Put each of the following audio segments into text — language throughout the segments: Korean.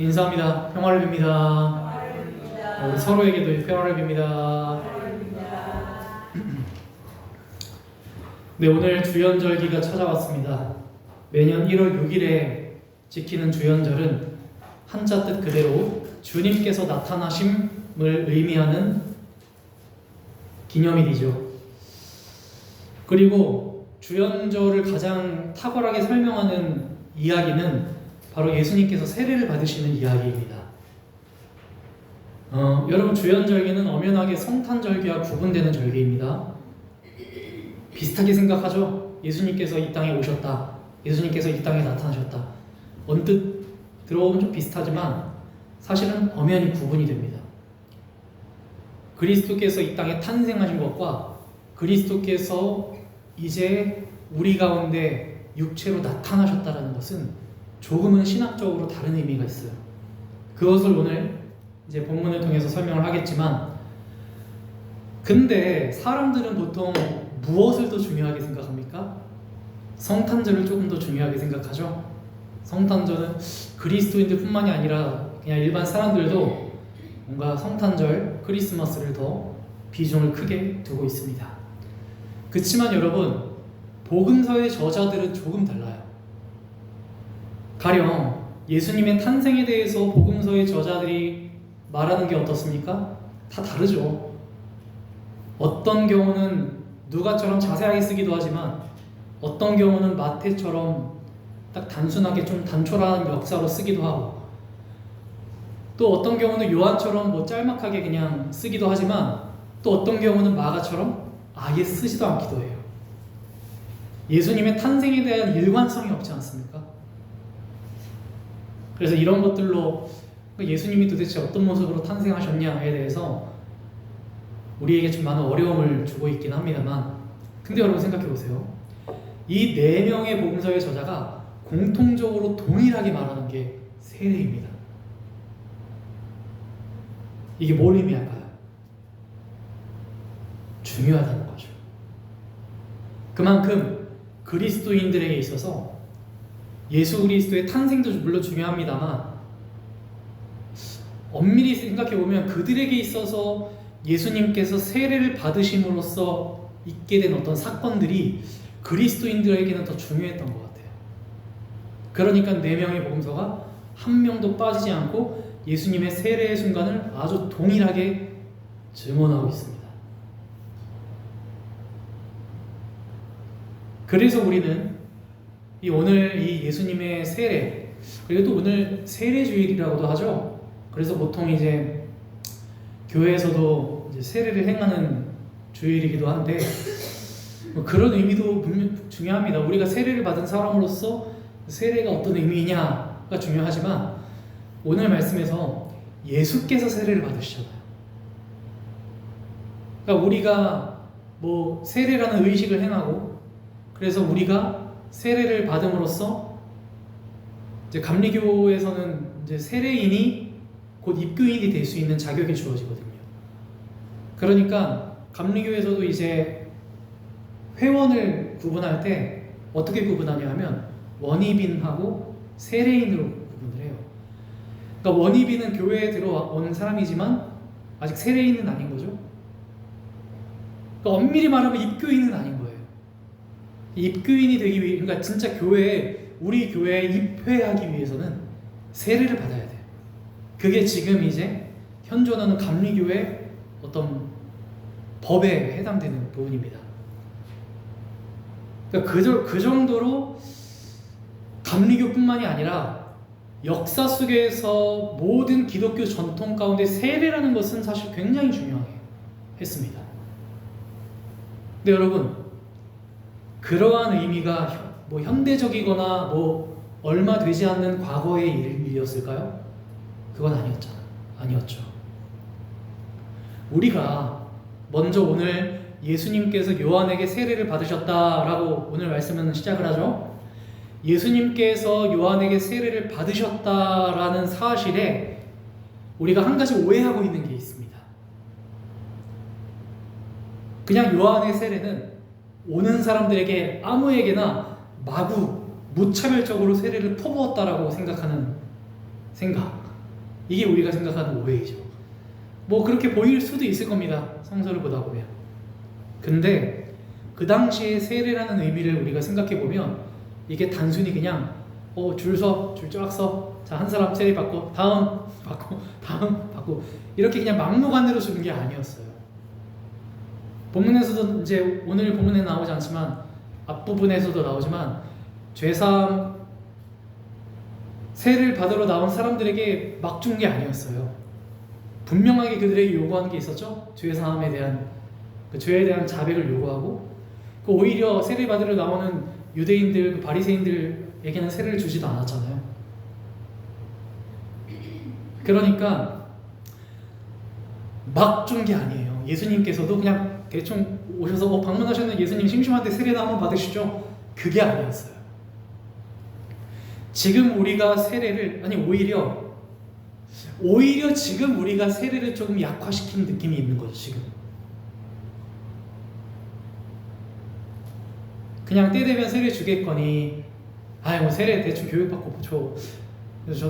인사합니다. 평화를 빕니다. 우리 서로에게도 평화를 빕니다. 네, 오늘 주연절기가 찾아왔습니다. 매년 1월 6일에 지키는 주연절은 한자 뜻 그대로 주님께서 나타나심을 의미하는 기념일이죠. 그리고 주연절을 가장 탁월하게 설명하는 이야기는 바로 예수님께서 세례를 받으시는 이야기입니다. 여러분, 주연절기는 엄연하게 성탄절기와 구분되는 절기입니다. 비슷하게 생각하죠? 예수님께서 이 땅에 오셨다, 예수님께서 이 땅에 나타나셨다. 언뜻 들어보면 좀 비슷하지만 사실은 엄연히 구분이 됩니다. 그리스도께서 이 땅에 탄생하신 것과 그리스도께서 이제 우리 가운데 육체로 나타나셨다는 것은 조금은 신학적으로 다른 의미가 있어요. 그것을 오늘 이제 본문을 통해서 설명을 하겠지만, 근데 사람들은 보통 무엇을 더 중요하게 생각합니까? 성탄절을 조금 더 중요하게 생각하죠. 성탄절은 그리스도인들 뿐만이 아니라 그냥 일반 사람들도 뭔가 성탄절, 크리스마스를 더 비중을 크게 두고 있습니다. 그렇지만 여러분, 복음서의 저자들은 조금 달라요. 가령 예수님의 탄생에 대해서 복음서의 저자들이 말하는 게 어떻습니까? 다 다르죠. 어떤 경우는 누가처럼 자세하게 쓰기도 하지만 어떤 경우는 마태처럼 딱 단순하게 좀 단촐한 역사로 쓰기도 하고, 또 어떤 경우는 요한처럼 뭐 짤막하게 그냥 쓰기도 하지만 또 어떤 경우는 마가처럼 아예 쓰지도 않기도 해요. 예수님의 탄생에 대한 일관성이 없지 않습니까? 그래서 이런 것들로 예수님이 도대체 어떤 모습으로 탄생하셨냐에 대해서 우리에게 좀 많은 어려움을 주고 있긴 합니다만, 근데 여러분 생각해 보세요. 이 4명의 복음서의 저자가 공통적으로 동일하게 말하는 게 세례입니다. 이게 뭘 의미할까요? 중요하다는 거죠. 그만큼 그리스도인들에게 있어서 예수 그리스도의 탄생도 물론 중요합니다만, 엄밀히 생각해보면 그들에게 있어서 예수님께서 세례를 받으심으로써 있게 된 어떤 사건들이 그리스도인들에게는 더 중요했던 것 같아요. 그러니까 4명의 복음서가 한 명도 빠지지 않고 예수님의 세례의 순간을 아주 동일하게 증언하고 있습니다. 그래서 우리는 오늘 이 예수님의 세례, 그리고 또 오늘 세례주일이라고도 하죠. 그래서 보통 이제 교회에서도 이제 세례를 행하는 주일이기도 한데, 그런 의미도 분명 중요합니다. 우리가 세례를 받은 사람으로서 세례가 어떤 의미냐가 중요하지만, 오늘 말씀에서 예수께서 세례를 받으시잖아요. 그러니까 우리가 뭐 세례라는 의식을 행하고, 그래서 우리가 세례를 받음으로써 이제 감리교에서는 이제 세례인이 곧 입교인이 될 수 있는 자격이 주어지거든요. 그러니까 감리교에서도 이제 회원을 구분할 때 어떻게 구분하냐 하면 원입인하고 세례인으로 구분을 해요. 그러니까 원입인은 교회에 들어온 사람이지만 아직 세례인은 아닌 거죠. 그러니까 엄밀히 말하면 입교인은 아닌 거예요. 입교인이 되기 위해, 그러니까 진짜 우리 교회에 입회하기 위해서는 세례를 받아야 돼요. 그게 지금 이제 현존하는 감리교의 어떤 법에 해당되는 부분입니다. 그러니까 그 정도로 감리교뿐만이 아니라 역사 속에서 모든 기독교 전통 가운데 세례라는 것은 사실 굉장히 중요하게 했습니다. 근데 여러분, 그러한 의미가 뭐 현대적이거나 뭐 얼마 되지 않는 과거의 일이었을까요? 그건 아니었죠. 우리가 먼저 오늘 예수님께서 요한에게 세례를 받으셨다라고 오늘 말씀은 시작을 하죠. 예수님께서 요한에게 세례를 받으셨다라는 사실에 우리가 한 가지 오해하고 있는 게 있습니다. 그냥 요한의 세례는 오는 사람들에게 아무에게나 마구 무차별적으로 세례를 퍼부었다라고 생각하는 생각, 이게 우리가 생각하는 오해이죠. 뭐 그렇게 보일 수도 있을 겁니다. 성서를 보다 보면. 근데 그 당시에 세례라는 의미를 우리가 생각해 보면 이게 단순히 그냥 줄 쫙 서, 자, 한 사람 세례 받고 다음 받고 이렇게 그냥 막무가내로 주는 게 아니었어요. 본문에서도 이제 오늘 본문에 나오지 않지만 앞부분에서도 나오지만 죄사함 세례를 받으러 나온 사람들에게 막 준 게 아니었어요. 분명하게 그들에게 요구하는 게 있었죠. 죄사함에 대한 그 죄에 대한 자백을 요구하고 그 오히려 세례 받으러 나오는 유대인들, 그 바리새인들에게는 세례를 주지도 않았잖아요. 그러니까 막 준 게 아니에요. 예수님께서도 그냥 대충 오셔서 방문하셨는 예수님 심심한데 세례나 한번 받으시죠. 그게 아니었어요. 지금 우리가 세례를 오히려 지금 우리가 세례를 조금 약화시킨 느낌이 있는 거죠. 지금 그냥 때 되면 세례 주겠거니 뭐 세례 대충 교육받고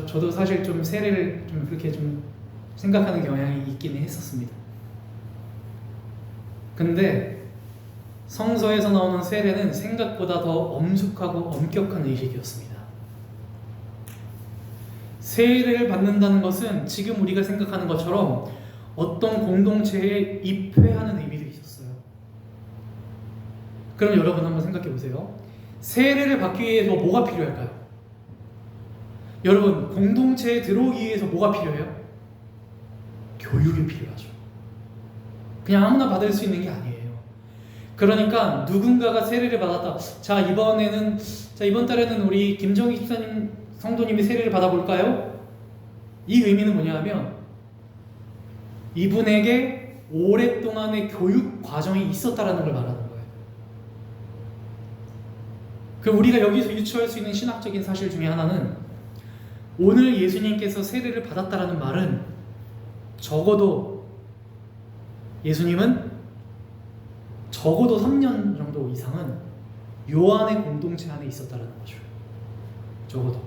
저도 사실 좀 세례를 좀 그렇게 좀 생각하는 경향이 있기는 했었습니다. 근데 성서에서 나오는 세례는 생각보다 더 엄숙하고 엄격한 의식이었습니다. 세례를 받는다는 것은 지금 우리가 생각하는 것처럼 어떤 공동체에 입회하는 의미도 있었어요. 그럼 여러분 한번 생각해 보세요. 세례를 받기 위해서 뭐가 필요할까요? 여러분, 공동체에 들어오기 위해서 뭐가 필요해요? 교육이 필요하죠. 그냥 아무나 받을 수 있는 게 아니에요. 그러니까 누군가가 세례를 받았다. 이번 달에는 우리 김정희 집사님 성도님이 세례를 받아볼까요? 이 의미는 뭐냐 하면 이분에게 오랫동안의 교육 과정이 있었다라는 걸 말하는 거예요. 우리가 여기서 유추할 수 있는 신학적인 사실 중에 하나는 오늘 예수님께서 세례를 받았다라는 말은 적어도 예수님은 적어도 3년 정도 이상은 요한의 공동체 안에 있었다라는 거죠. 적어도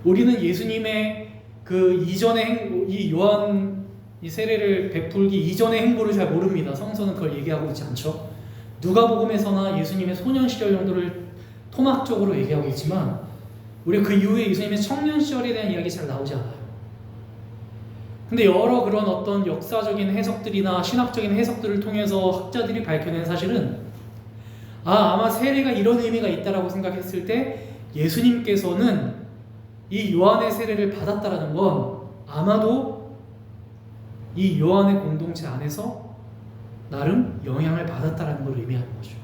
우리는 예수님의 그 이전의 이 요한 이 세례를 베풀기 이전의 행보를 잘 모릅니다. 성서는 그걸 얘기하고 있지 않죠. 누가복음에서나 예수님의 소년 시절 정도를 토막적으로 얘기하고 있지만 우리 그 이후에 예수님의 청년 시절에 대한 이야기 잘 나오지 않아요. 근데 여러 그런 어떤 역사적인 해석들이나 신학적인 해석들을 통해서 학자들이 밝혀낸 사실은 아마 세례가 이런 의미가 있다라고 생각했을 때 예수님께서는 이 요한의 세례를 받았다라는 건 아마도 이 요한의 공동체 안에서 나름 영향을 받았다라는 걸 의미하는 거죠.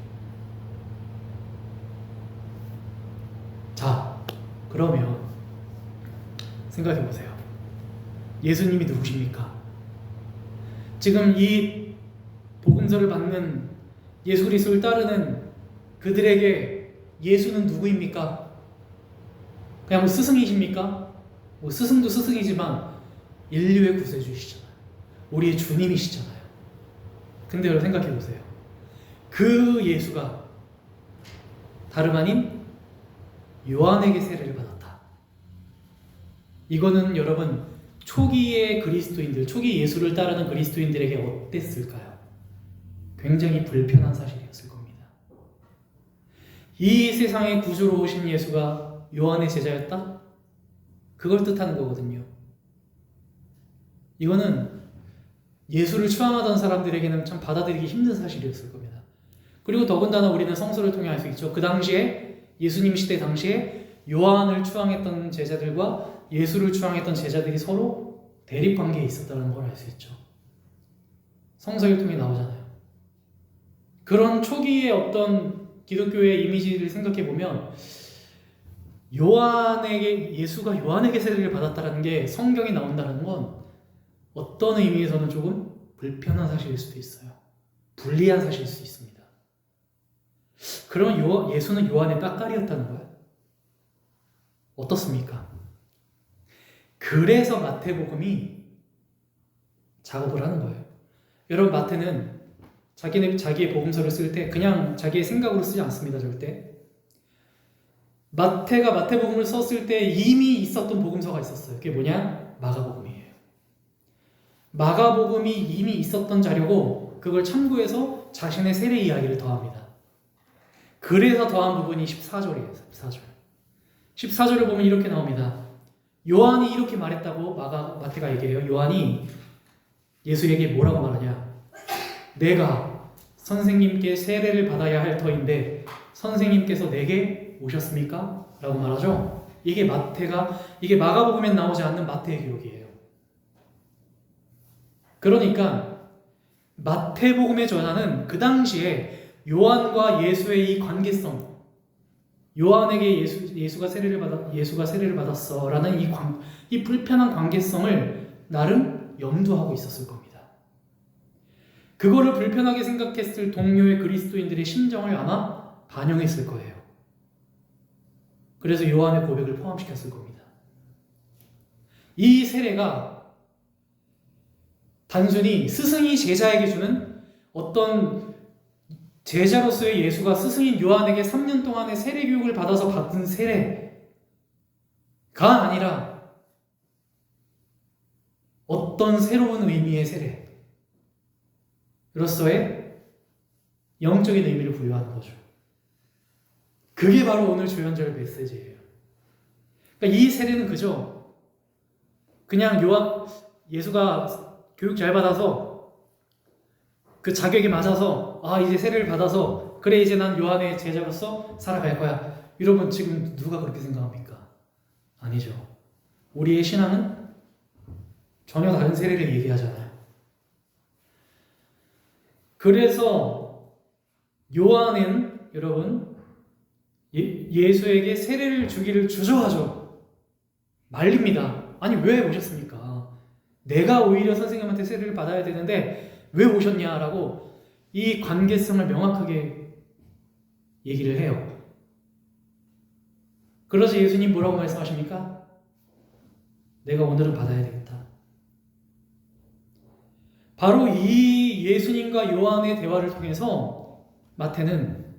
자, 그러면 생각해 보세요. 예수님이 누구십니까? 지금 이 복음서를 받는 예수 그리스도를 따르는 그들에게 예수는 누구입니까? 그냥 스승이십니까? 스승도 스승이지만 인류의 구세주이시잖아요. 우리의 주님이시잖아요. 근데 여러분 생각해 보세요. 그 예수가 다름 아닌 요한에게 세례를 받았다. 이거는 여러분 초기의 그리스도인들, 초기 예수를 따르는 그리스도인들에게 어땠을까요? 굉장히 불편한 사실이었을 겁니다. 이 세상의 구주로 오신 예수가 요한의 제자였다? 그걸 뜻하는 거거든요. 이거는 예수를 추앙하던 사람들에게는 참 받아들이기 힘든 사실이었을 겁니다. 그리고 더군다나 우리는 성서를 통해 알 수 있죠. 그 당시에 예수님 시대 당시에 요한을 추앙했던 제자들과 예수를 추앙했던 제자들이 서로 대립 관계에 있었다는 걸 알 수 있죠. 성서를 통해 나오잖아요. 그런 초기의 어떤 기독교의 이미지를 생각해 보면 예수가 요한에게 세례를 받았다는 게 성경에 나온다는 건 어떤 의미에서는 조금 불편한 사실일 수도 있어요. 불리한 사실일 수 있습니다. 그럼 예수는 요한의 따까리였다는 거예요. 어떻습니까? 그래서 마태복음이 작업을 하는 거예요. 여러분, 마태는 자기의 복음서를 쓸 때 그냥 자기의 생각으로 쓰지 않습니다. 절대. 마태가 마태복음을 썼을 때 이미 있었던 복음서가 있었어요. 그게 뭐냐? 마가복음이에요. 마가복음이 이미 있었던 자료고 그걸 참고해서 자신의 세례 이야기를 더합니다. 그래서 더한 부분이 14절이에요. 14절. 14절을 보면 이렇게 나옵니다. 요한이 이렇게 말했다고 마태가 얘기해요. 요한이 예수에게 뭐라고 말하냐? 내가 선생님께 세례를 받아야 할 터인데 선생님께서 내게 오셨습니까? 라고 말하죠. 이게 마가복음에 나오지 않는 마태의 기록이에요. 그러니까 마태복음의 저자는 그 당시에 요한과 예수의 이 관계성, 요한에게 예수가 세례를 받았어라는 이 불편한 관계성을 나름 염두하고 있었을 겁니다. 그거를 불편하게 생각했을 동료의 그리스도인들의 심정을 아마 반영했을 거예요. 그래서 요한의 고백을 포함시켰을 겁니다. 이 세례가 단순히 스승이 제자에게 주는 어떤 제자로서의 예수가 스승인 요한에게 3년 동안의 세례 교육을 받아서 받은 세례가 아니라 어떤 새로운 의미의 세례로서의 영적인 의미를 부여하는 거죠. 그게 바로 오늘 주연절 메시지예요. 그러니까 이 세례는 그저 그냥 예수가 교육 잘 받아서 그 자격에 맞아서 이제 세례를 받아서 그래 이제 난 요한의 제자로서 살아갈 거야. 여러분 지금 누가 그렇게 생각합니까? 아니죠. 우리의 신앙은 전혀 다른 세례를 얘기하잖아요. 그래서 요한은 여러분 예수에게 세례를 주기를 주저하죠. 말립니다. 아니 왜 오셨습니까? 내가 오히려 선생님한테 세례를 받아야 되는데 왜 오셨냐라고 이 관계성을 명확하게 얘기를 해요. 그래서 예수님 뭐라고 말씀하십니까? 내가 오늘은 받아야 되겠다. 바로 이 예수님과 요한의 대화를 통해서 마태는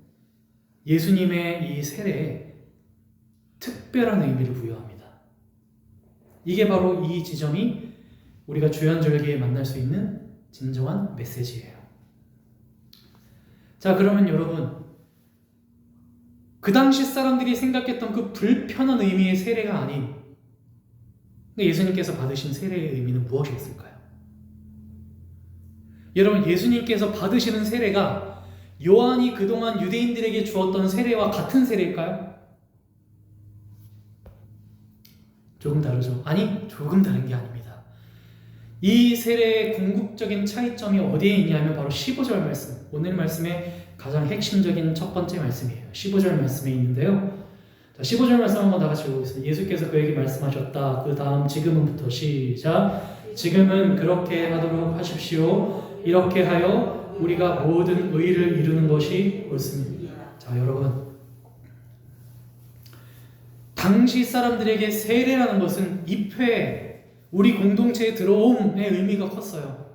예수님의 이 세례에 특별한 의미를 부여합니다. 이게 바로 이 지점이 우리가 주연절기에 만날 수 있는 진정한 메시지예요. 자, 그러면 여러분, 그 당시 사람들이 생각했던 그 불편한 의미의 세례가 아닌 예수님께서 받으신 세례의 의미는 무엇이었을까요? 여러분, 예수님께서 받으시는 세례가 요한이 그동안 유대인들에게 주었던 세례와 같은 세례일까요? 조금 다르죠. 아니, 조금 다른 게 아닙니다. 이 세례의 궁극적인 차이점이 어디에 있냐면 바로 15절 말씀, 오늘 말씀의 가장 핵심적인 첫 번째 말씀이에요. 15절 말씀에 있는데요. 자, 15절 말씀 한번 다 같이 읽어보겠습니다. 예수께서 그에게 말씀하셨다. 그 다음 지금은부터 시작. 지금은 그렇게 하도록 하십시오. 이렇게 하여 우리가 모든 의를 이루는 것이 옳습니다. 자, 여러분, 당시 사람들에게 세례라는 것은 입회, 우리 공동체에 들어옴의 의미가 컸어요.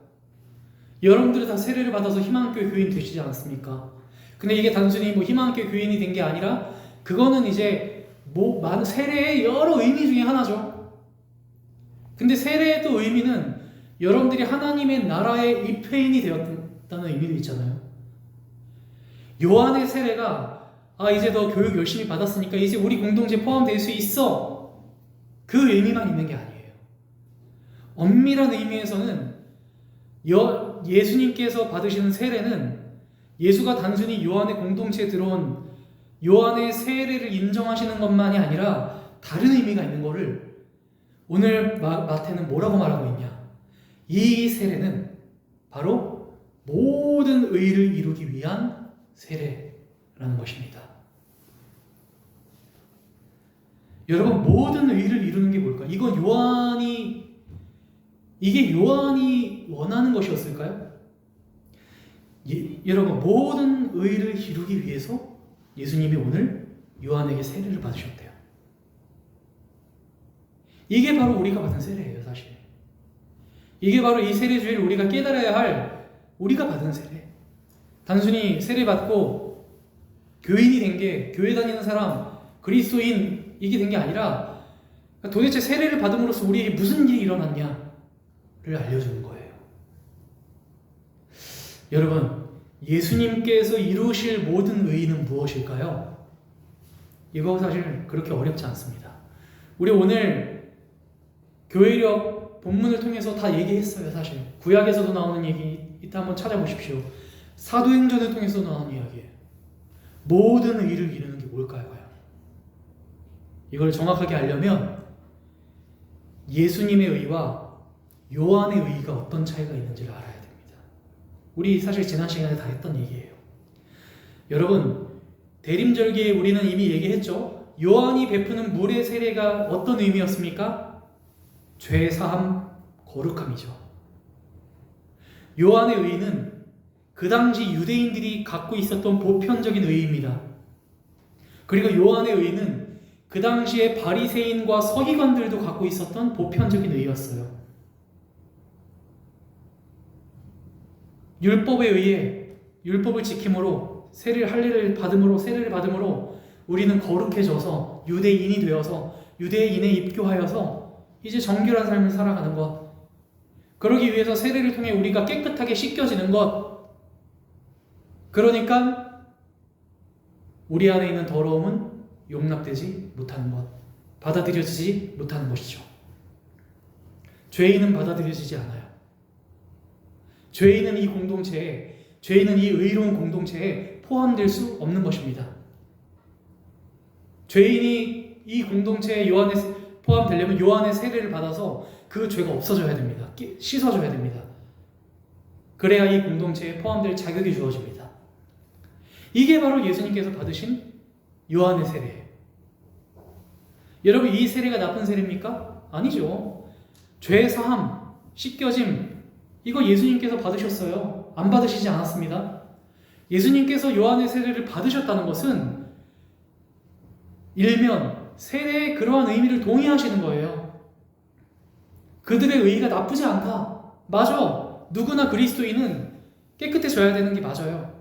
여러분들이 다 세례를 받아서 희망교회 교인 되시지 않았습니까? 근데 이게 단순히 희망교회 교인이 된 게 아니라 그거는 이제 세례의 여러 의미 중에 하나죠. 근데 세례의 또 의미는 여러분들이 하나님의 나라의 입회인이 되었다는 의미도 있잖아요. 요한의 세례가 이제 너 교육 열심히 받았으니까 이제 우리 공동체에 포함될 수 있어. 그 의미만 있는 게 아니에요. 엄밀한 의미에서는 예수님께서 받으시는 세례는 예수가 단순히 요한의 공동체에 들어온 요한의 세례를 인정하시는 것만이 아니라 다른 의미가 있는 거를 오늘 마태는 뭐라고 말하고 있냐? 이 세례는 바로 모든 의를 이루기 위한 세례라는 것입니다. 여러분, 모든 의를 이루는 게 뭘까? 이게 요한이 원하는 것이었을까요? 여러분, 모든 의를 이루기 위해서 예수님이 오늘 요한에게 세례를 받으셨대요. 이게 바로 우리가 받은 세례예요, 사실. 이게 바로 이 세례 주의를 우리가 깨달아야 할 우리가 받은 세례. 단순히 세례 받고 교인이 된 게, 교회 다니는 사람, 그리스도인 이게 된 게 아니라 도대체 세례를 받음으로써 우리에게 무슨 일이 일어났냐를 알려주는 거예요. 여러분, 예수님께서 이루실 모든 의의는 무엇일까요? 이거 사실 그렇게 어렵지 않습니다. 우리 오늘 교회력 본문을 통해서 다 얘기했어요. 사실 구약에서도 나오는 얘기 이따 한번 찾아보십시오. 사도행전을 통해서 나오는 이야기예요. 모든 의를 이루는 게 뭘까요? 이걸 정확하게 알려면 예수님의 의와 요한의 의가 어떤 차이가 있는지를 알아야 됩니다. 우리 사실 지난 시간에 다 했던 얘기예요. 여러분, 대림절기에 우리는 이미 얘기했죠. 요한이 베푸는 물의 세례가 어떤 의미였습니까? 죄사함, 거룩함이죠. 요한의 의는 그 당시 유대인들이 갖고 있었던 보편적인 의입니다. 그리고 요한의 의는 그 당시에 바리새인과 서기관들도 갖고 있었던 보편적인 의였어요. 율법에 의해 율법을 지킴으로 세례를 받음으로 우리는 거룩해져서 유대인이 되어서 유대인에 입교하여서 이제 정결한 삶을 살아가는 것. 그러기 위해서 세례를 통해 우리가 깨끗하게 씻겨지는 것. 그러니까 우리 안에 있는 더러움은 용납되지 못하는 것, 받아들여지지 못하는 것이죠. 죄인은 받아들여지지 않아요. 죄인은 이 공동체에, 죄인은 이 의로운 공동체에 포함될 수 없는 것입니다. 죄인이 이 공동체에 포함되려면 요한의 세례를 받아서 그 죄가 없어져야 됩니다. 씻어져야 됩니다. 그래야 이 공동체에 포함될 자격이 주어집니다. 이게 바로 예수님께서 받으신 요한의 세례예요. 여러분, 이 세례가 나쁜 세례입니까? 아니죠. 죄 사함, 씻겨짐, 이거 예수님께서 받으셨어요. 안 받으시지 않았습니다. 예수님께서 요한의 세례를 받으셨다는 것은 일면 세례의 그러한 의미를 동의하시는 거예요. 그들의 의의가 나쁘지 않다. 맞아. 누구나 그리스도인은 깨끗해져야 되는 게 맞아요.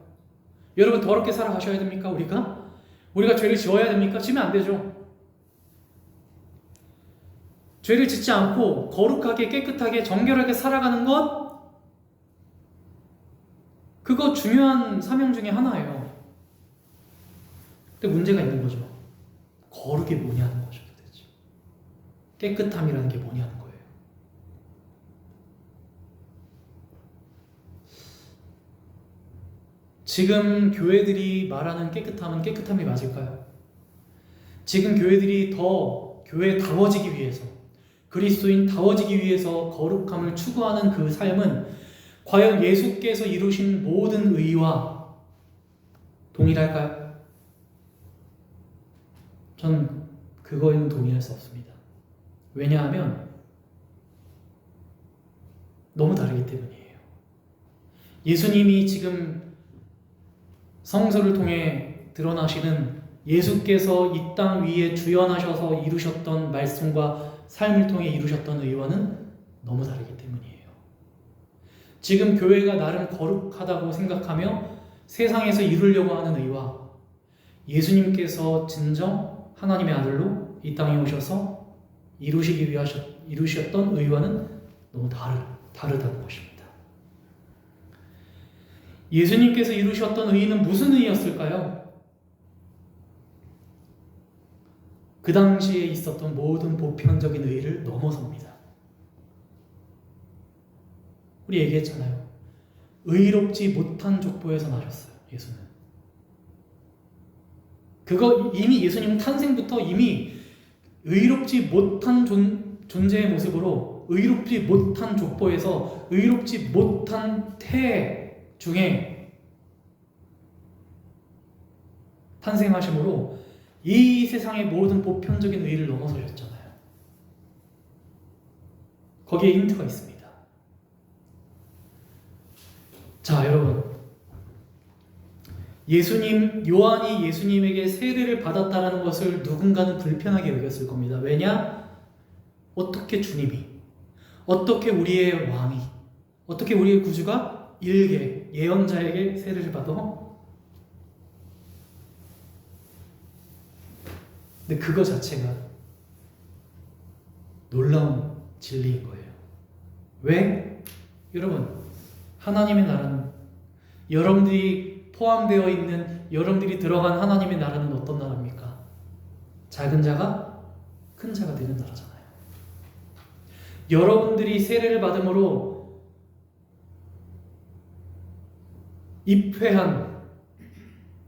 여러분, 더럽게 살아가셔야 됩니까? 우리가 죄를 지어야 됩니까? 지면 안 되죠. 죄를 짓지 않고 거룩하게 깨끗하게 정결하게 살아가는 것, 그거 중요한 사명 중에 하나예요. 근데 문제가 있는 거죠. 거룩이 뭐냐는 거죠, 도대체. 깨끗함이라는 게 뭐냐는 거예요. 지금 교회들이 말하는 깨끗함은 깨끗함이 맞을까요? 지금 교회들이 더 교회다워지기 위해서, 그리스도인다워지기 위해서 거룩함을 추구하는 그 삶은 과연 예수께서 이루신 모든 의와 동일할까요? 전 그거에는 동의할 수 없습니다. 왜냐하면 너무 다르기 때문이에요. 예수님이 지금 성서를 통해 드러나시는 예수께서 이 땅 위에 주연하셔서 이루셨던 말씀과 삶을 통해 이루셨던 의와는 너무 다르기 때문이에요. 지금 교회가 나름 거룩하다고 생각하며 세상에서 이루려고 하는 의와 예수님께서 진정 하나님의 아들로 이 땅에 오셔서 이루셨던 의와는 너무 다르다는 것입니다. 예수님께서 이루셨던 의는 무슨 의였을까요? 그 당시에 있었던 모든 보편적인 의를 넘어섭니다. 우리 얘기했잖아요. 의롭지 못한 족보에서 나셨어요, 예수는. 그거 이미 예수님은 탄생부터 이미 의롭지 못한 존재의 모습으로 의롭지 못한 족보에서 의롭지 못한 태 중에 탄생하심으로 이 세상의 모든 보편적인 의를 넘어서셨잖아요. 거기에 힌트가 있습니다. 자, 여러분, 요한이 예수님에게 세례를 받았다는 것을 누군가는 불편하게 여겼을 겁니다. 왜냐? 어떻게 주님이, 어떻게 우리의 왕이, 어떻게 우리의 구주가 일개 예언자에게 세례를 받아? 근데 그거 자체가 놀라운 진리인 거예요. 왜? 여러분, 하나님의 나라는 여러분들이 포함되어 있는, 여러분들이 들어간 하나님의 나라는 어떤 나라입니까? 작은 자가 큰 자가 되는 나라잖아요. 여러분들이 세례를 받음으로 입회한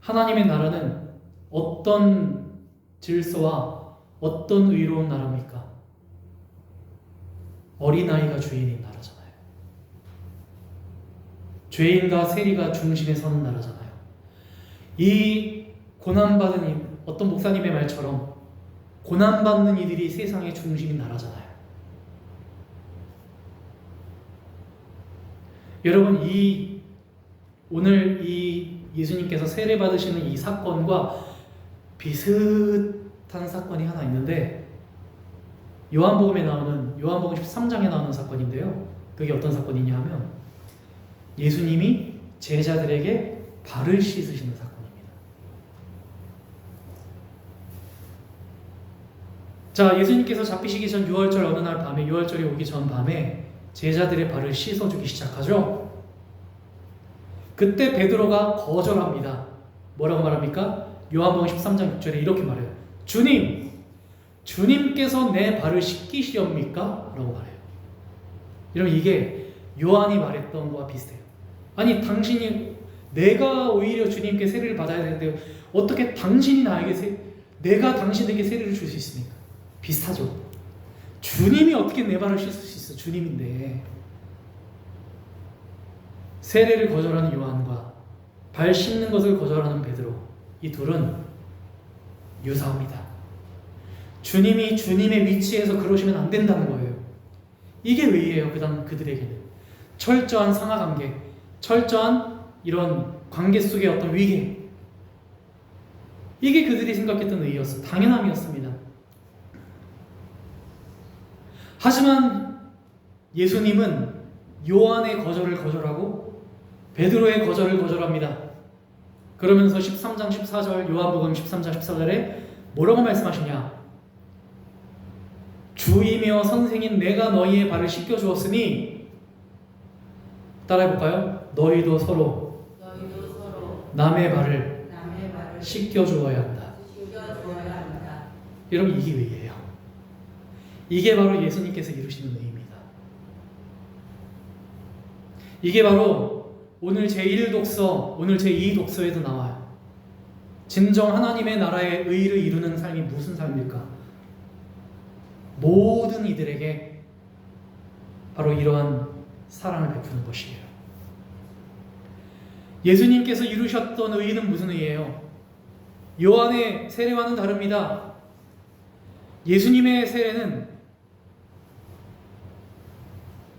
하나님의 나라는 어떤 질서와 어떤 의로운 나라입니까? 어린아이가 주인인 나라잖아요. 죄인과 세리가 중심에 서는 나라잖아요. 이 고난받은 어떤 목사님의 말처럼 고난받는 이들이 세상의 중심인 나라잖아요. 여러분, 오늘 이 예수님께서 세례 받으시는 이 사건과 비슷한 사건이 하나 있는데, 요한복음에 나오는, 요한복음 13장에 나오는 사건인데요. 그게 어떤 사건이냐 하면 예수님이 제자들에게 발을 씻으시는 사건입니다. 자, 예수님께서 잡히시기 전 6월절 어느 날 밤에, 6월절이 오기 전 밤에 제자들의 발을 씻어주기 시작하죠. 그때 베드로가 거절합니다. 뭐라고 말합니까? 요한복음 13장 6절에 이렇게 말해요. 주님께서 내 발을 씻기시렵니까? 라고 말해요. 여러분, 이게 요한이 말했던 거와 비슷해요. 아니, 내가 오히려 주님께 세례를 받아야 되는데 어떻게 당신이 내가 당신에게 세례를 줄 수 있습니까? 비슷하죠. 주님이 어떻게 내 발을 씻을 수 있어? 주님인데. 세례를 거절하는 요한과 발 씻는 것을 거절하는 베드로, 이 둘은 유사합니다. 주님이 주님의 위치에서 그러시면 안 된다는 거예요. 이게 의예요. 그들에게는 철저한 상하관계, 철저한 이런 관계 속의 어떤 위계, 이게 그들이 생각했던 의였어. 당연함이었습니다. 하지만 예수님은 요한의 거절을 거절하고 베드로의 거절을 거절합니다. 그러면서 13장 14절, 요한복음 13장 14절에 뭐라고 말씀하시냐? 주이며 선생인 내가 너희의 발을 씻겨주었으니, 따라해볼까요? 너희도 서로 남의 발을 씻겨주어야 한다. 여러분, 이게 의예요. 이게 바로 예수님께서 이루시는 의입니다. 이게 바로 오늘 제1독서, 오늘 제2독서에도 나와요. 진정 하나님의 나라의 의를 이루는 삶이 무슨 삶일까? 모든 이들에게 바로 이러한 사랑을 베푸는 것이에요. 예수님께서 이루셨던 의는 무슨 의예요? 요한의 세례와는 다릅니다. 예수님의 세례는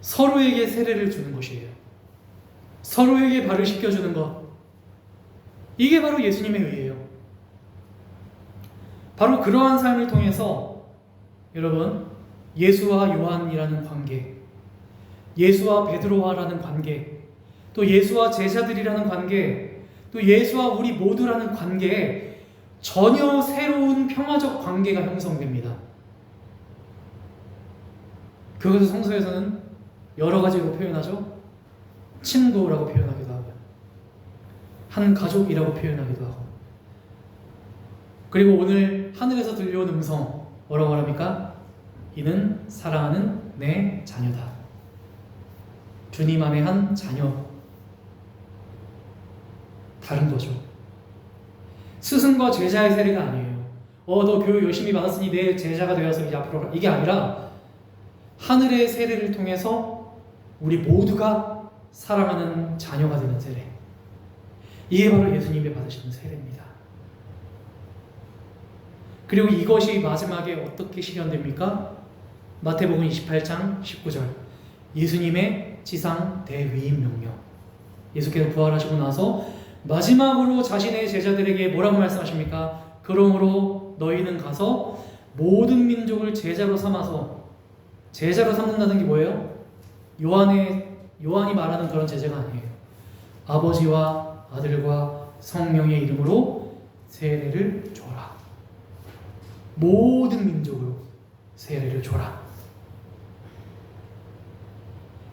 서로에게 세례를 주는 것이에요. 서로에게 발을 씻겨주는 것. 이게 바로 예수님의 의예요. 바로 그러한 삶을 통해서 여러분, 예수와 요한이라는 관계, 예수와 베드로와라는 관계, 또 예수와 제자들이라는 관계, 또 예수와 우리 모두라는 관계에 전혀 새로운 평화적 관계가 형성됩니다. 그것을 성서에서는 여러 가지로 표현하죠. 친구라고 표현하기도 하고요. 한 가족이라고 표현하기도 하고. 그리고 오늘 하늘에서 들려온 음성, 뭐라고 말합니까? 이는 사랑하는 내 자녀다. 주님 안에 한 자녀. 다른 거죠. 스승과 제자의 세례가 아니에요. 너 교육 열심히 받았으니 내 제자가 되어서 이제 앞으로, 이게 아니라 하늘의 세례를 통해서 우리 모두가 사랑하는 자녀가 되는 세례. 이게 바로 예수님이 받으시는 세례입니다. 그리고 이것이 마지막에 어떻게 실현됩니까? 마태복음 28장 19절. 예수님의 지상 대위임 명령. 예수께서 부활하시고 나서 마지막으로 자신의 제자들에게 뭐라고 말씀하십니까? 그러므로 너희는 가서 모든 민족을 제자로 삼아서, 제자로 삼는다는 게 뭐예요? 요한이 말하는 그런 제자가 아니에요. 아버지와 아들과 성령의 이름으로 세례를 줘라. 모든 민족으로 세례를 줘라.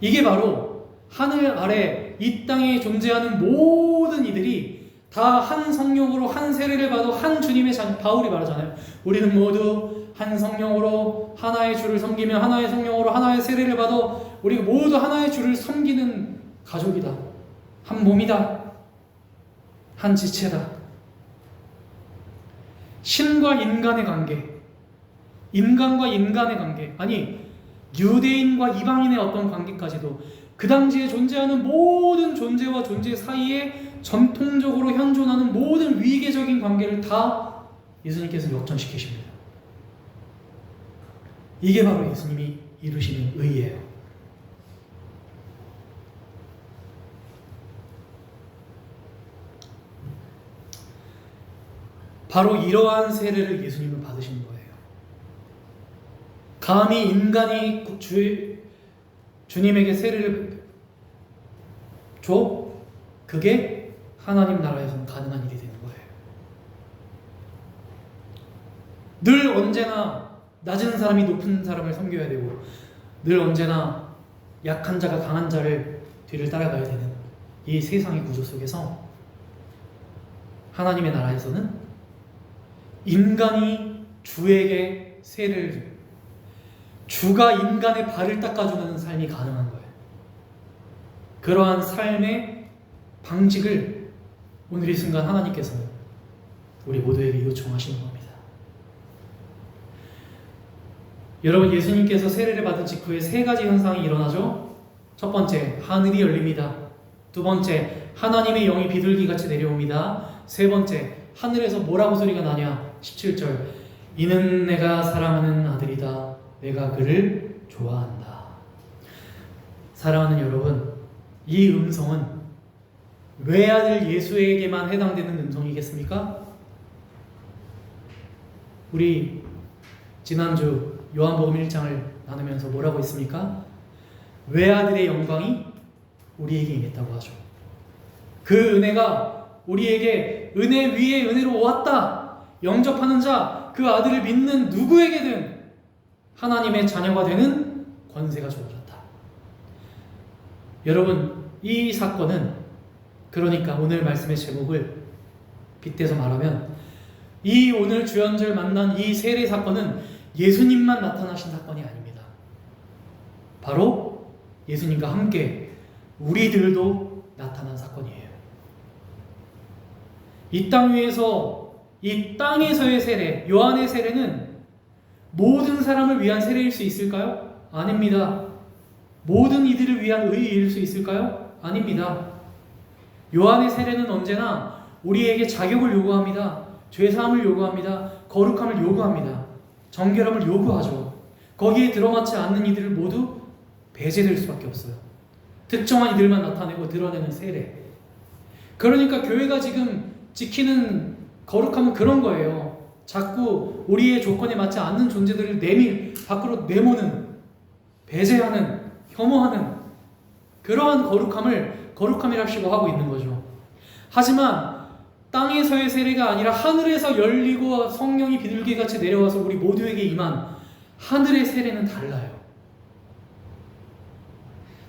이게 바로 하늘 아래 이 땅에 존재하는 모든 이들이 다 한 성령으로 한 세례를 받아 한 주님의 바울이 말하잖아요. 우리는 모두 한 성령으로 하나의 주를 섬기며 하나의 성령으로 하나의 세례를 받아 우리 모두 하나의 주를 섬기는 가족이다. 한 몸이다. 한 지체다. 신과 인간의 관계, 인간과 인간의 관계, 아니 유대인과 이방인의 어떤 관계까지도 그 당시에 존재하는 모든 존재와 존재 사이에 전통적으로 현존하는 모든 위계적인 관계를 다 예수님께서 역전시키십니다. 이게 바로 예수님이 이루시는 의예요. 바로 이러한 세례를 예수님은 받으신 거예요. 감히 인간이 주님에게 세례를 줘? 그게 하나님 나라에서는 가능한 일이 되는 거예요. 늘 언제나 낮은 사람이 높은 사람을 섬겨야 되고 늘 언제나 약한 자가 강한 자를 뒤를 따라가야 되는 이 세상의 구조 속에서 하나님의 나라에서는 인간이 주에게 세례를 주가 인간의 발을 닦아주는 삶이 가능한 거예요. 그러한 삶의 방식을 오늘 이 순간 하나님께서는 우리 모두에게 요청하시는 겁니다. 여러분, 예수님께서 세례를 받은 직후에 세 가지 현상이 일어나죠. 첫 번째, 하늘이 열립니다. 두 번째, 하나님의 영이 비둘기같이 내려옵니다. 세 번째, 하늘에서 뭐라고 소리가 나냐? 17절, 이는 내가 사랑하는 아들이다. 내가 그를 좋아한다. 사랑하는 여러분, 이 음성은 외아들 예수에게만 해당되는 음성이겠습니까? 우리 지난주 요한복음 1장을 나누면서 뭐라고 했습니까? 외아들의 영광이 우리에게 임했다고 하죠. 그 은혜가 우리에게 은혜 위에 은혜로 왔다. 영접하는 자, 그 아들을 믿는 누구에게든 하나님의 자녀가 되는 권세가 주어졌다. 여러분, 이 사건은 그러니까 오늘 말씀의 제목을 빗대서 말하면 이 오늘 주연절 만난 이 세례 사건은 예수님만 나타나신 사건이 아닙니다. 바로 예수님과 함께 우리들도 나타난 사건이에요. 이 땅 위에서 이 땅에서의 세례, 요한의 세례는 모든 사람을 위한 세례일 수 있을까요? 아닙니다. 모든 이들을 위한 의일 수 있을까요? 아닙니다. 요한의 세례는 언제나 우리에게 자격을 요구합니다. 죄사함을 요구합니다. 거룩함을 요구합니다. 정결함을 요구하죠. 거기에 들어맞지 않는 이들을 모두 배제될 수밖에 없어요. 특정한 이들만 나타내고 드러내는 세례. 그러니까 교회가 지금 지키는 거룩함은 그런 거예요. 자꾸 우리의 조건에 맞지 않는 존재들을 밖으로 내모는, 배제하는, 혐오하는 그러한 거룩함이라고 하고 있는 거죠. 하지만 땅에서의 세례가 아니라 하늘에서 열리고 성령이 비둘기같이 내려와서 우리 모두에게 임한 하늘의 세례는 달라요.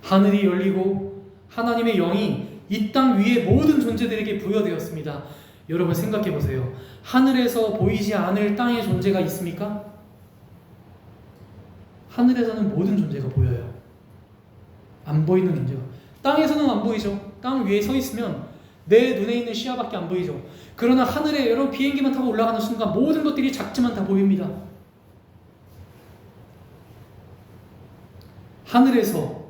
하늘이 열리고 하나님의 영이 이 땅 위의 모든 존재들에게 부여되었습니다. 여러분 생각해 보세요. 하늘에서 보이지 않을 땅의 존재가 있습니까? 하늘에서는 모든 존재가 보여요. 안 보이는 존재가. 땅에서는 안 보이죠. 땅 위에 서 있으면 내 눈에 있는 시야밖에 안 보이죠. 그러나 하늘에 여러분 비행기만 타고 올라가는 순간 모든 것들이 작지만 다 보입니다. 하늘에서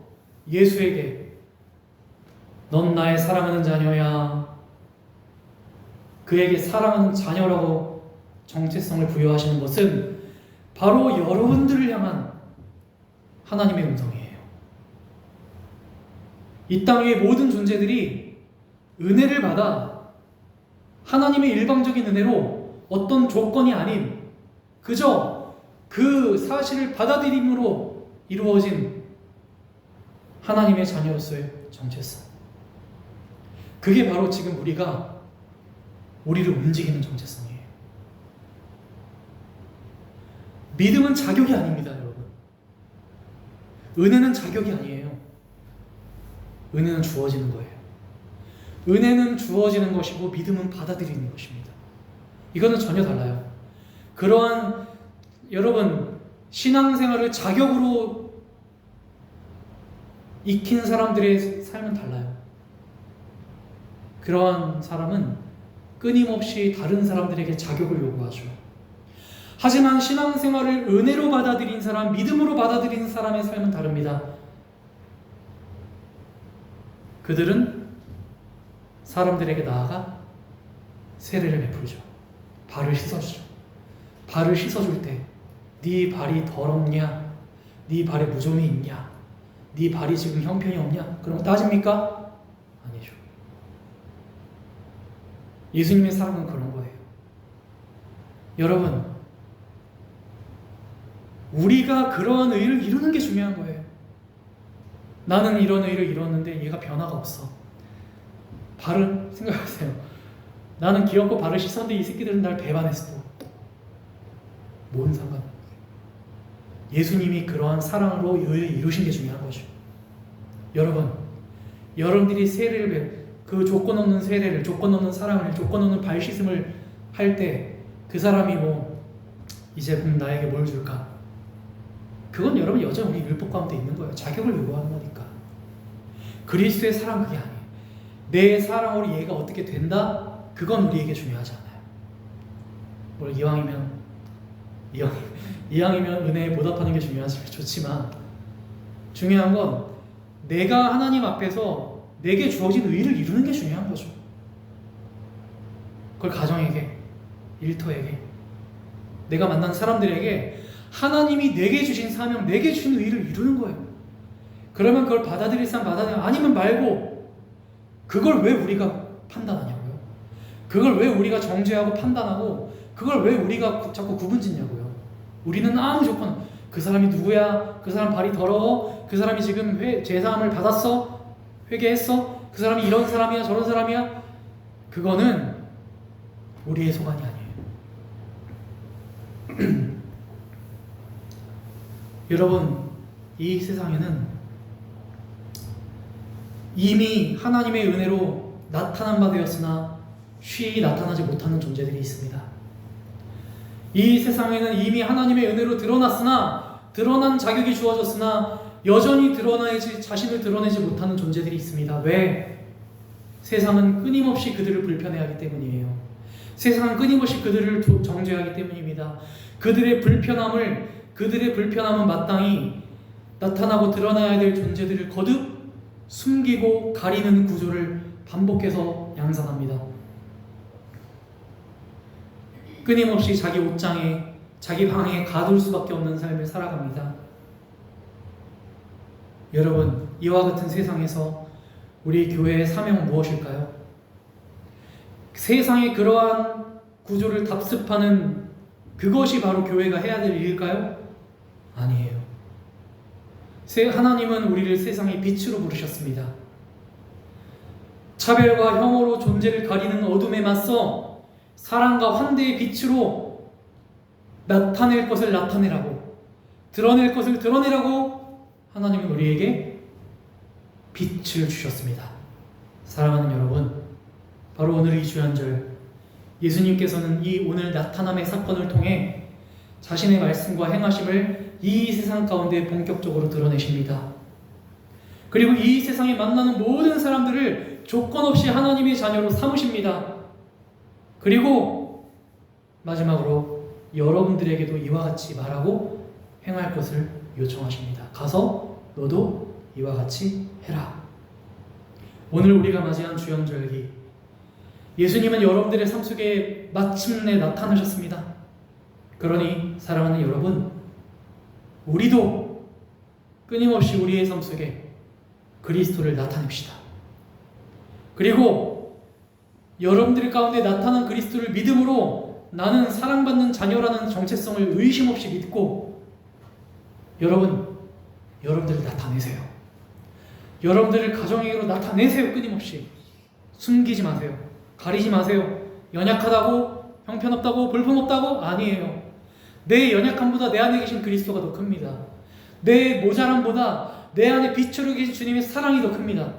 예수에게 넌 나의 사랑하는 자녀야. 그에게 사랑하는 자녀라고 정체성을 부여하시는 것은 바로 여러분들을 향한 하나님의 음성이에요. 이 땅 위의 모든 존재들이 은혜를 받아 하나님의 일방적인 은혜로 어떤 조건이 아닌 그저 그 사실을 받아들임으로 이루어진 하나님의 자녀로서의 정체성. 그게 바로 지금 우리를 움직이는 정체성이에요. 믿음은 자격이 아닙니다, 여러분. 은혜는 자격이 아니에요. 은혜는 주어지는 거예요. 은혜는 주어지는 것이고 믿음은 받아들이는 것입니다. 이거는 전혀 달라요. 그러한 여러분 신앙생활을 자격으로 익힌 사람들의 삶은 달라요. 그러한 사람은 끊임없이 다른 사람들에게 자격을 요구하죠. 하지만 신앙생활을 은혜로 받아들인 사람, 믿음으로 받아들이는 사람의 삶은 다릅니다. 그들은 사람들에게 나아가 세례를 베풀죠. 발을 씻어주죠. 발을 씻어줄 때 네 발이 더럽냐? 네 발에 무좀이 있냐? 네 발이 지금 형편이 없냐? 그런 거 따집니까? 아니죠. 예수님의 사랑은 그런 거예요. 여러분, 우리가 그러한 의를 이루는 게 중요한 거예요. 나는 이런 의를 이뤘는데 얘가 변화가 없어. 발을 생각하세요. 나는 귀엽고 발을 씻었는데 이 새끼들은 날 배반했어. 뭔 상관? 예수님이 그러한 사랑으로 의를 이루신 게 중요한 거죠. 여러분, 여러분들이 세례를 그 조건 없는 세례를, 조건 없는 사랑을, 조건 없는 발 씻음을 할 때 그 사람이 뭐 이제 나에게 뭘 줄까? 그건 여러분 여전히 우리 율법 가운데 있는 거예요. 자격을 요구하는 거니까. 그리스도의 사랑 그게 아니에요. 내 사랑으로 얘가 어떻게 된다? 그건 우리에게 중요하지 않아요. 뭘 이왕이면 은혜에 보답하는 게 좋지만 중요한 건 내가 하나님 앞에서 내게 주어진 의를 이루는 게 중요한 거죠. 그걸 가정에게, 일터에게, 내가 만난 사람들에게 하나님이 내게 주신 사명, 내게 주신 의를 이루는 거예요. 그러면 그걸 받아들일 사람 받아들여, 아니면 말고. 그걸 왜 우리가 판단하냐고요? 그걸 왜 우리가 정죄하고 판단하고 그걸 왜 우리가 자꾸 구분짓냐고요? 우리는 아무 조건, 그 사람이 누구야? 그 사람 발이 더러워? 그 사람이 지금 제사함을 받았어? 회개했어? 그 사람이 이런 사람이야? 저런 사람이야? 그거는 우리의 소관이 아니에요. 여러분, 이 세상에는 이미 하나님의 은혜로 나타난 바 되었으나 쉬이 나타나지 못하는 존재들이 있습니다. 이 세상에는 이미 하나님의 은혜로 드러난 자격이 주어졌으나 여전히 자신을 드러내지 못하는 존재들이 있습니다. 왜? 세상은 끊임없이 그들을 불편해하기 때문이에요. 세상은 끊임없이 그들을 정죄하기 때문입니다. 그들의 불편함은 마땅히 나타나고 드러나야 될 존재들을 거듭 숨기고 가리는 구조를 반복해서 양산합니다. 끊임없이 자기 옷장에, 자기 방에 가둘 수밖에 없는 삶을 살아갑니다. 여러분, 이와 같은 세상에서 우리 교회의 사명은 무엇일까요? 세상의 그러한 구조를 답습하는 그것이 바로 교회가 해야 될 일일까요? 아니에요. 하나님은 우리를 세상의 빛으로 부르셨습니다. 차별과 혐오로 존재를 가리는 어둠에 맞서 사랑과 환대의 빛으로 나타낼 것을 나타내라고, 드러낼 것을 드러내라고 하나님은 우리에게 빛을 주셨습니다. 사랑하는 여러분, 바로 오늘 이 주연절 예수님께서는 이 오늘 나타남의 사건을 통해 자신의 말씀과 행하심을 이 세상 가운데 본격적으로 드러내십니다. 그리고 이 세상에 만나는 모든 사람들을 조건 없이 하나님의 자녀로 삼으십니다. 그리고 마지막으로 여러분들에게도 이와 같이 말하고 행할 것을 요청하십니다. 가서 너도 이와 같이 해라. 오늘 우리가 맞이한 주연절기, 예수님은 여러분들의 삶 속에 마침내 나타나셨습니다. 그러니 사랑하는 여러분, 우리도 끊임없이 우리의 삶 속에 그리스도를 나타냅시다. 그리고 여러분들 가운데 나타난 그리스도를 믿음으로 나는 사랑받는 자녀라는 정체성을 의심 없이 믿고 여러분들을 나타내세요. 여러분들을 가정에게로 나타내세요. 끊임없이 숨기지 마세요. 가리지 마세요. 연약하다고, 형편없다고, 볼품없다고? 아니에요. 내 연약함보다 내 안에 계신 그리스도가 더 큽니다. 내 모자람보다 내 안에 빛으로 계신 주님의 사랑이 더 큽니다.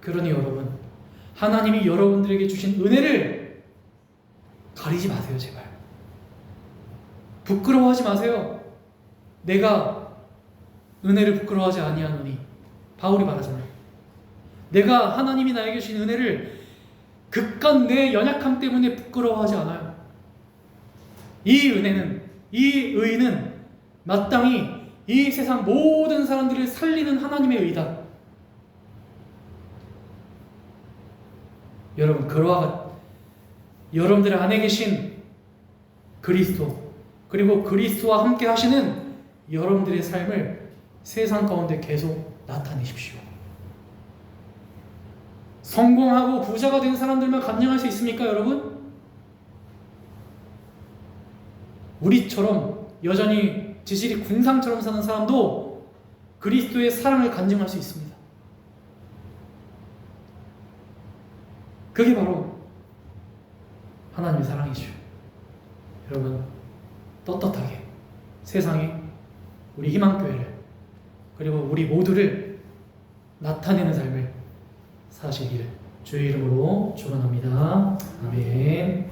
그러니 여러분, 하나님이 여러분들에게 주신 은혜를 가리지 마세요, 제발. 부끄러워하지 마세요. 내가 은혜를 부끄러워하지 아니하노니, 바울이 말하잖아요. 내가 하나님이 나에게 주신 은혜를 그깟 내 연약함 때문에 부끄러워하지 않아요. 이 은혜는, 이 의는 마땅히 이 세상 모든 사람들을 살리는 하나님의 의다. 여러분, 여러분들 안에 계신 그리스도, 그리고 그리스도와 함께 하시는 여러분들의 삶을 세상 가운데 계속 나타내십시오. 성공하고 부자가 된 사람들만 감당할 수 있습니까, 여러분? 우리처럼 여전히 지질이 궁상처럼 사는 사람도 그리스도의 사랑을 간증할 수 있습니다. 그게 바로 하나님의 사랑이죠. 여러분, 떳떳하게 세상에 우리 희망교회를, 그리고 우리 모두를 나타내는 삶을 사시기를 주의 이름으로 축원합니다. 아멘.